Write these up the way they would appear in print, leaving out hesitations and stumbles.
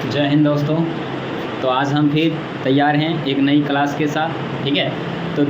जय हिंद दोस्तों। तो आज हम फिर तैयार हैं एक नई क्लास के साथ। ठीक है, तो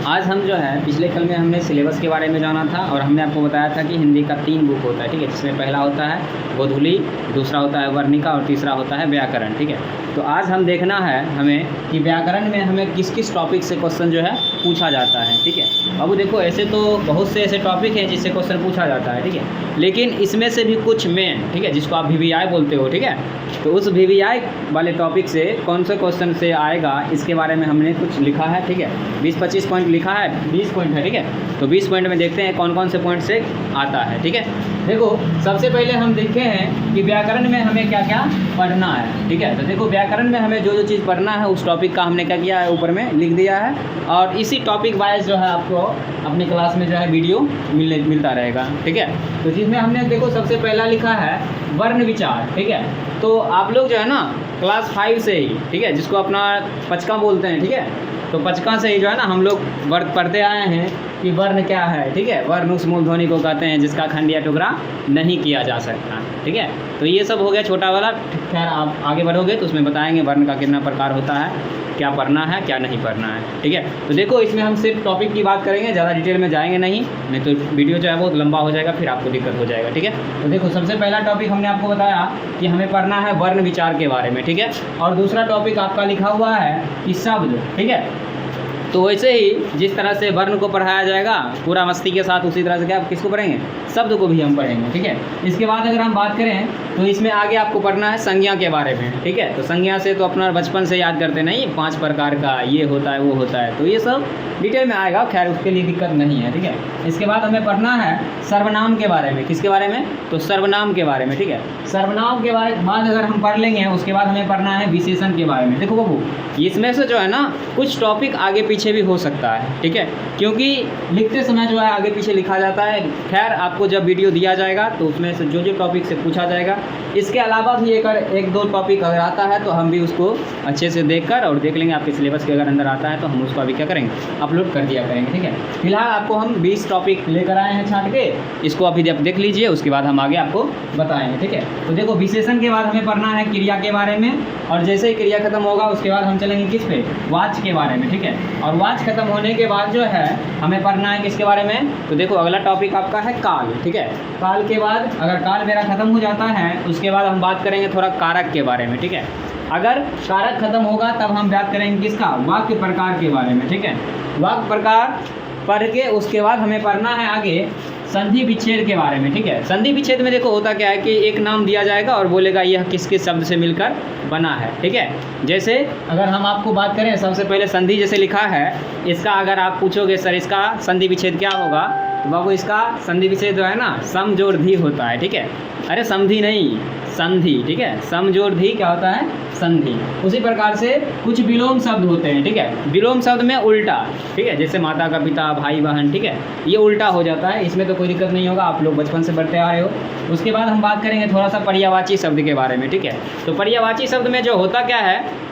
आज हम जो है पिछले कल में हमने सिलेबस के बारे में जाना था और हमने आपको बताया था कि हिंदी का 3 बुक होता है। ठीक है, जिसमें पहला होता है गोधूली, दूसरा होता है वर्णिका और तीसरा होता है व्याकरण। ठीक है, तो आज हम देखना है हमें कि व्याकरण में हमें किस किस टॉपिक से क्वेश्चन जो है पूछा जाता है। ठीक है, अब देखो ऐसे तो बहुत से ऐसे टॉपिक हैं जिससे क्वेश्चन पूछा जाता है। ठीक है, लेकिन इसमें से भी कुछ मेन, ठीक है, जिसको आप VVI बोलते हो। ठीक है, तो उस VVI वाले टॉपिक से कौन से क्वेश्चन से आएगा इसके बारे में हमने कुछ लिखा है। ठीक है, 20-25 पॉइंट लिखा है, 20 पॉइंट है। ठीक है, तो 20 पॉइंट में देखते हैं कौन कौन से पॉइंट से आता है। ठीक है, देखो सबसे पहले हम देखते हैं कि व्याकरण में हमें क्या क्या पढ़ना है। ठीक है, तो देखो व्याकरण में हमें जो जो चीज़ पढ़ना है उस टॉपिक का हमने क्या किया है, ऊपर में लिख दिया है और इसी टॉपिक वाइज जो है आपको अपनी क्लास में जो है वीडियो मिलता रहेगा। ठीक है, तो जिसमें हमने देखो सबसे पहला लिखा है वर्ण विचार। ठीक है, तो आप लोग जो है ना क्लास 5 से ही, ठीक है, जिसको अपना पचका बोलते हैं। ठीक है, तो पचका से ही जो है ना हम लोग वर्ण पढ़ते आए हैं कि वर्ण क्या है। ठीक है, वर्ण उस मूल ध्वनि को कहते हैं जिसका खंड या टुकड़ा नहीं किया जा सकता। ठीक है, तो ये सब हो गया छोटा वाला। खैर आप आगे बढ़ोगे तो उसमें बताएंगे वर्ण का कितना प्रकार होता है, क्या पढ़ना है क्या नहीं पढ़ना है। ठीक है, तो देखो इसमें हम सिर्फ टॉपिक की बात करेंगे, ज़्यादा डिटेल में जाएंगे नहीं तो वीडियो जो है बहुत लंबा हो जाएगा, फिर आपको दिक्कत हो जाएगा। ठीक है, तो देखो सबसे पहला टॉपिक हमने आपको बताया कि हमें पढ़ना है वर्ण विचार के बारे में। ठीक है, और दूसरा टॉपिक आपका लिखा हुआ है कि शब्द। ठीक है, तो वैसे ही जिस तरह से वर्ण को पढ़ाया जाएगा पूरा मस्ती के साथ, उसी तरह से क्या किसको पढ़ेंगे, शब्द को भी हम पढ़ेंगे। ठीक है, इसके बाद अगर हम बात करें तो इसमें आगे आपको पढ़ना है संज्ञा के बारे में। ठीक है, तो संज्ञा से तो अपना बचपन से याद करते नहीं, 5 प्रकार का ये होता है वो होता है, तो ये सब डिटेल में आएगा। खैर उसके लिए दिक्कत नहीं है। ठीक है, इसके बाद हमें पढ़ना है सर्वनाम के बारे में। किसके बारे में, तो सर्वनाम के बारे में। ठीक है, सर्वनाम के बाद अगर हम पढ़ लेंगे उसके बाद हमें पढ़ना है विशेषण के बारे में। देखो बाबू इसमें से जो है ना कुछ टॉपिक आगे पीछे भी हो सकता है। ठीक है, क्योंकि लिखते समय जो है आगे पीछे लिखा जाता है। खैर आपको जब वीडियो दिया जाएगा तो उसमें से जो जो टॉपिक से पूछा जाएगा, इसके अलावा भी एक दो टॉपिक अगर आता है तो हम भी उसको अच्छे से देखकर और देख लेंगे। आपके सिलेबस के अगर अंदर आता है तो हम उसको अभी क्या करेंगे, अपलोड कर दिया करेंगे। ठीक है, फिलहाल आपको हम 20 टॉपिक लेकर आए हैं छांट के, इसको अभी देख लीजिए, उसके बाद हम आगे आपको बताएंगे। ठीक है, तो देखो विशेषण के बाद हमें पढ़ना है क्रिया के बारे में, और जैसे ही क्रिया खत्म होगा उसके बाद हम चलेंगे किस पे, वाच्य के बारे में। ठीक है, और वाच्य खत्म होने के बाद जो है हमें पढ़ना है किसके बारे में, तो देखो अगला टॉपिक आपका है काल। ठीक है, काल के बाद अगर काल मेरा खत्म हो जाता है उसके बाद हम बात करेंगे थोड़ा कारक के बारे में। ठीक है, अगर कारक खत्म होगा तब हम बात करेंगे किसका, वाक्य प्रकार के बारे में। ठीक है, वाक्य प्रकार पढ़ के उसके बाद हमें पढ़ना है आगे संधि विच्छेद के बारे में। ठीक है, संधि विच्छेद में देखो होता क्या है कि एक नाम दिया जाएगा और बोलेगा यह किस किस शब्द से मिलकर बना है। ठीक है, जैसे अगर हम आपको बात करें सबसे पहले संधि जैसे लिखा है, इसका अगर आप पूछोगे सर इसका संधि विच्छेद क्या होगा, तो बाबू इसका संधि विच्छेद जो है ना सम जोड़ धी होता है। ठीक है, अरे समधी नहीं संधि। ठीक है, सम जोड़ धी क्या होता है, संधि। उसी प्रकार से कुछ विलोम शब्द होते हैं। ठीक है, विलोम शब्द में उल्टा, ठीक है, जैसे माता का पिता, भाई बहन, ठीक है, ये उल्टा हो जाता है, इसमें तो कोई दिक्कत नहीं होगा, आप लोग बचपन से पढ़ते आ रहे हो। उसके बाद हम बात करेंगे थोड़ा सा पर्यायवाची शब्द के बारे में। ठीक है, तो पर्यायवाची शब्द में जो होता क्या है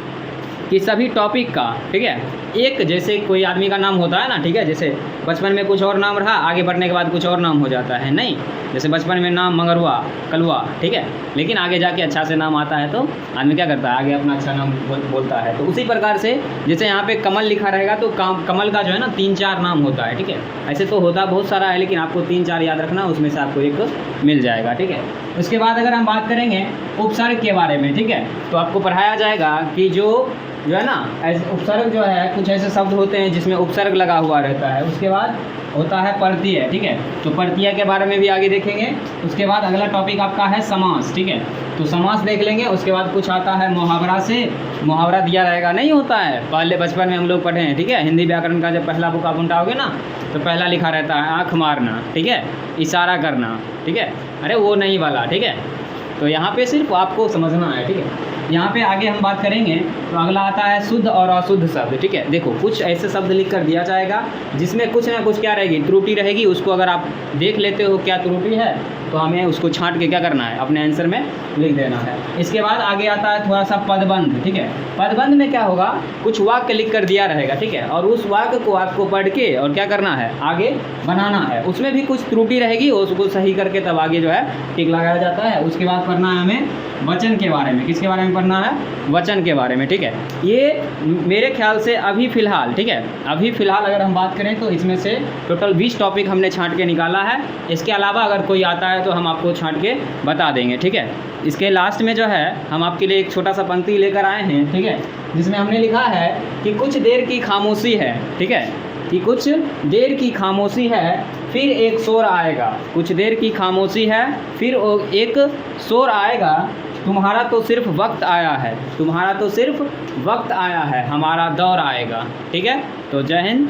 कि सभी टॉपिक का, ठीक है, एक जैसे कोई आदमी का नाम होता है ना, ठीक है, जैसे बचपन में कुछ और नाम रहा, आगे बढ़ने के बाद कुछ और नाम हो जाता है, नहीं, जैसे बचपन में नाम मंगरुआ, कलवा, ठीक है, लेकिन आगे जाके अच्छा से नाम आता है तो आदमी क्या करता है, आगे अपना अच्छा नाम बोलता है। तो उसी प्रकार से जैसे यहाँ पे कमल लिखा रहेगा तो कमल का जो है ना 3-4 नाम होता है। ठीक है, ऐसे तो होता बहुत सारा है लेकिन आपको 3-4 याद रखना, उसमें से आपको एक मिल जाएगा। ठीक है, उसके बाद अगर हम बात करेंगे उपसर्ग के बारे में, ठीक है, तो आपको पढ़ाया जाएगा कि जो है ना उपसर्ग जो है कुछ ऐसे शब्द होते हैं जिसमें उपसर्ग लगा हुआ रहता है। उसके बाद होता है प्रत्यय। ठीक है, तो प्रत्यय के बारे में भी आगे देखेंगे। उसके बाद अगला टॉपिक आपका है समास। ठीक है, तो समास देख लेंगे। उसके बाद कुछ आता है मुहावरा से, मुहावरा दिया रहेगा, नहीं होता है, पहले बचपन में हम लोग पढ़े हैं। ठीक है, हिंदी व्याकरण का जब पहला बुक आप उठाओगे ना तो पहला लिखा रहता है आँख मारना, ठीक है, इशारा करना, ठीक है, अरे वो नहीं वाला। ठीक है, तो यहाँ पे सिर्फ आपको समझना है। ठीक है, यहाँ पे आगे हम बात करेंगे तो अगला आता है शुद्ध और अशुद्ध शब्द। ठीक है, देखो कुछ ऐसे शब्द लिख कर दिया जाएगा जिसमें कुछ ना कुछ क्या रहेगी, त्रुटि रहेगी। उसको अगर आप देख लेते हो क्या त्रुटि है तो हमें उसको छांट के क्या करना है, अपने आंसर में लिख देना है। इसके बाद आगे आता है थोड़ा सा पदबंध, ठीक है। पदबंध में क्या होगा, कुछ वाक्य लिख कर दिया रहेगा, ठीक है, और उस वाक्य को आपको पढ़ के और क्या करना है, आगे बनाना है। उसमें भी कुछ त्रुटि रहेगी, उसको सही करके तब आगे जो है टिक लगाया जाता है। उसके बाद पढ़ना है हमें वचन के बारे में। किसके बारे में पढ़ना है, वचन के बारे में, ठीक है। ये मेरे ख्याल से अभी फ़िलहाल, ठीक है, अभी फ़िलहाल अगर हम बात करें तो इसमें से टोटल 20 टॉपिक हमने छांट के निकाला है। इसके अलावा अगर कोई आता है तो हम आपको छांट के बता देंगे, ठीक है। इसके लास्ट में जो है हम आपके लिए एक छोटा सा पंक्ति लेकर आए हैं, ठीक है, जिसमें हमने लिखा है कि कुछ देर की खामोशी है, ठीक है, कि कुछ देर की खामोशी है फिर एक शोर आएगा। कुछ देर की खामोशी है फिर एक शोर आएगा, तुम्हारा तो सिर्फ वक्त आया है, तुम्हारा तो सिर्फ वक्त आया है, हमारा दौर आएगा, ठीक है। तो जय हिंद।